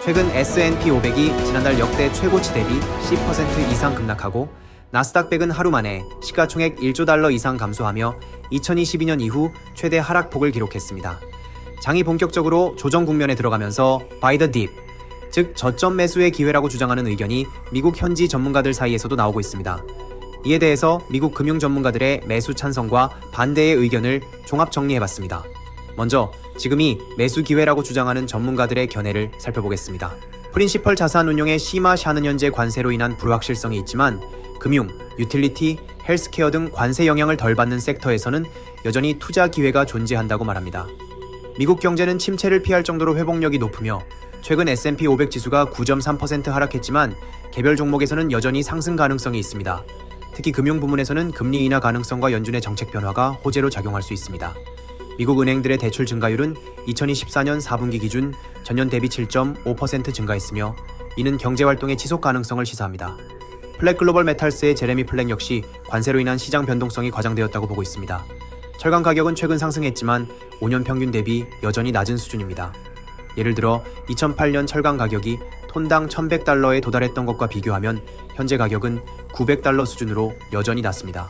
최근 S&P 500이 지난달 역대 최고치 대비 10% 이상 급락하고 나스닥 100은 하루 만에 시가총액 1조 달러 이상 감소하며 2022년 이후 최대 하락폭을 기록했습니다. 장이 본격적으로 조정 국면에 들어가면서 Buy the dip, 즉 저점 매수의 기회라고 주장하는 의견이 미국 현지 전문가들 사이에서도 나오고 있습니다. 이에 대해서 미국 금융 전문가들의 매수 찬성과 반대의 의견을 종합 정리해봤습니다. 먼저 지금이 매수 기회라고 주장하는 전문가들의 견해를 살펴보겠습니다. 프린시펄 자산운용의 심화 샤는연제 관세로 인한 불확실성이 있지만 금융, 유틸리티, 헬스케어 등 관세 영향을 덜 받는 섹터에서는 여전히 투자 기회가 존재한다고 말합니다. 미국 경제는 침체를 피할 정도로 회복력이 높으며 최근 S&P 500 지수가 9.3% 하락했지만 개별 종목에서는 여전히 상승 가능성이 있습니다. 특히 금융 부문에서는 금리 인하 가능성과 연준의 정책 변화가 호재로 작용할 수 있습니다. 미국 은행들의 대출 증가율은 2024년 4분기 기준 전년 대비 7.5% 증가했으며 이는 경제활동의 지속 가능성을 시사합니다. 플랫 글로벌 메탈스의 제레미 플렉 역시 관세로 인한 시장 변동성이 과장되었다고 보고 있습니다. 철강 가격은 최근 상승했지만 5년 평균 대비 여전히 낮은 수준입니다. 예를 들어 2008년 철강 가격이 톤당 1,100달러에 도달했던 것과 비교하면 현재 가격은 900달러 수준으로 여전히 낮습니다.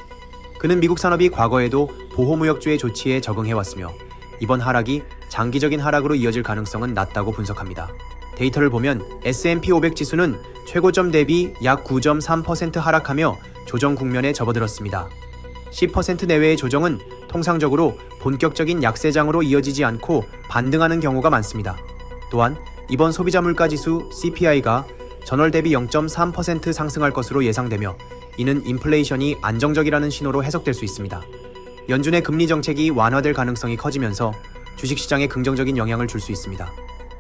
그는 미국 산업이 과거에도 보호무역주의 조치에 적응해왔으며 이번 하락이 장기적인 하락으로 이어질 가능성은 낮다고 분석합니다. 데이터를 보면 S&P 500 지수는 최고점 대비 약 9.3% 하락하며 조정 국면에 접어들었습니다. 10% 내외의 조정은 통상적으로 본격적인 약세장으로 이어지지 않고 반등하는 경우가 많습니다. 또한 이번 소비자 물가지수 CPI가 전월 대비 0.3% 상승할 것으로 예상되며 이는 인플레이션이 안정적이라는 신호로 해석될 수 있습니다. 연준의 금리 정책이 완화될 가능성이 커지면서 주식시장에 긍정적인 영향을 줄 수 있습니다.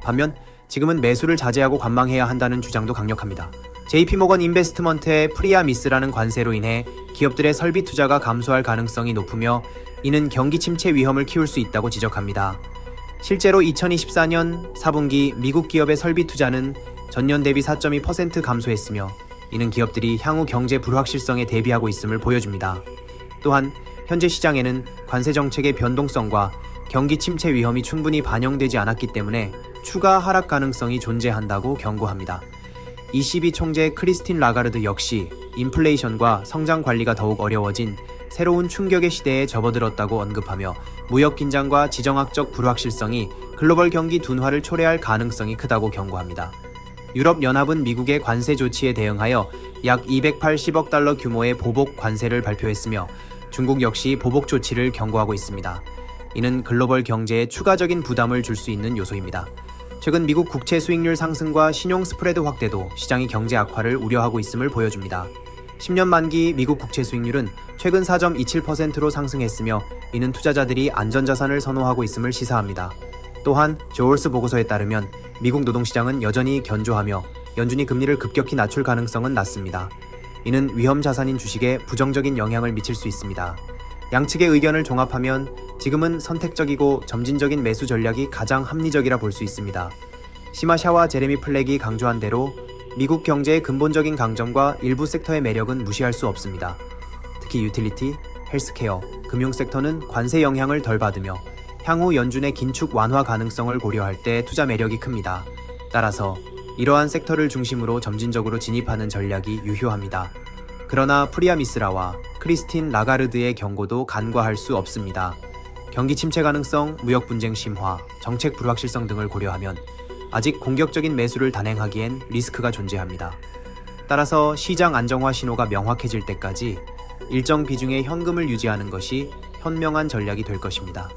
반면 지금은 매수를 자제하고 관망해야 한다는 주장도 강력합니다. JP모건 인베스트먼트의 프리아미스라는 관세로 인해 기업들의 설비 투자가 감소할 가능성이 높으며 이는 경기 침체 위험을 키울 수 있다고 지적합니다. 실제로 2024년 4분기 미국 기업의 설비 투자는 전년 대비 4.2% 감소했으며 이는 기업들이 향후 경제 불확실성에 대비하고 있음을 보여줍니다. 또한 현재 시장에는 관세 정책의 변동성과 경기 침체 위험이 충분히 반영되지 않았기 때문에 추가 하락 가능성이 존재한다고 경고합니다. ECB 총재 크리스틴 라가르드 역시 인플레이션과 성장 관리가 더욱 어려워진 새로운 충격의 시대에 접어들었다고 언급하며 무역 긴장과 지정학적 불확실성이 글로벌 경기 둔화를 초래할 가능성이 크다고 경고합니다. 유럽연합은 미국의 관세 조치에 대응하여 약 280억 달러 규모의 보복 관세를 발표했으며 중국 역시 보복 조치를 경고하고 있습니다. 이는 글로벌 경제에 추가적인 부담을 줄 수 있는 요소입니다. 최근 미국 국채 수익률 상승과 신용 스프레드 확대도 시장이 경제 악화를 우려하고 있음을 보여줍니다. 10년 만기 미국 국채 수익률은 최근 4.27%로 상승했으며 이는 투자자들이 안전자산을 선호하고 있음을 시사합니다. 또한 조얼스 보고서에 따르면 미국 노동시장은 여전히 견조하며 연준이 금리를 급격히 낮출 가능성은 낮습니다. 이는 위험 자산인 주식에 부정적인 영향을 미칠 수 있습니다. 양측의 의견을 종합하면 지금은 선택적이고 점진적인 매수 전략이 가장 합리적이라 볼 수 있습니다. 시마샤와 제레미 플렉이 강조한 대로 미국 경제의 근본적인 강점과 일부 섹터의 매력은 무시할 수 없습니다. 특히 유틸리티, 헬스케어, 금융 섹터는 관세 영향을 덜 받으며 향후 연준의 긴축 완화 가능성을 고려할 때 투자 매력이 큽니다. 따라서 이러한 섹터를 중심으로 점진적으로 진입하는 전략이 유효합니다. 그러나 프리아미스라와 크리스틴 라가르드의 경고도 간과할 수 없습니다. 경기 침체 가능성, 무역 분쟁 심화, 정책 불확실성 등을 고려하면 아직 공격적인 매수를 단행하기엔 리스크가 존재합니다. 따라서 시장 안정화 신호가 명확해질 때까지 일정 비중의 현금을 유지하는 것이 현명한 전략이 될 것입니다.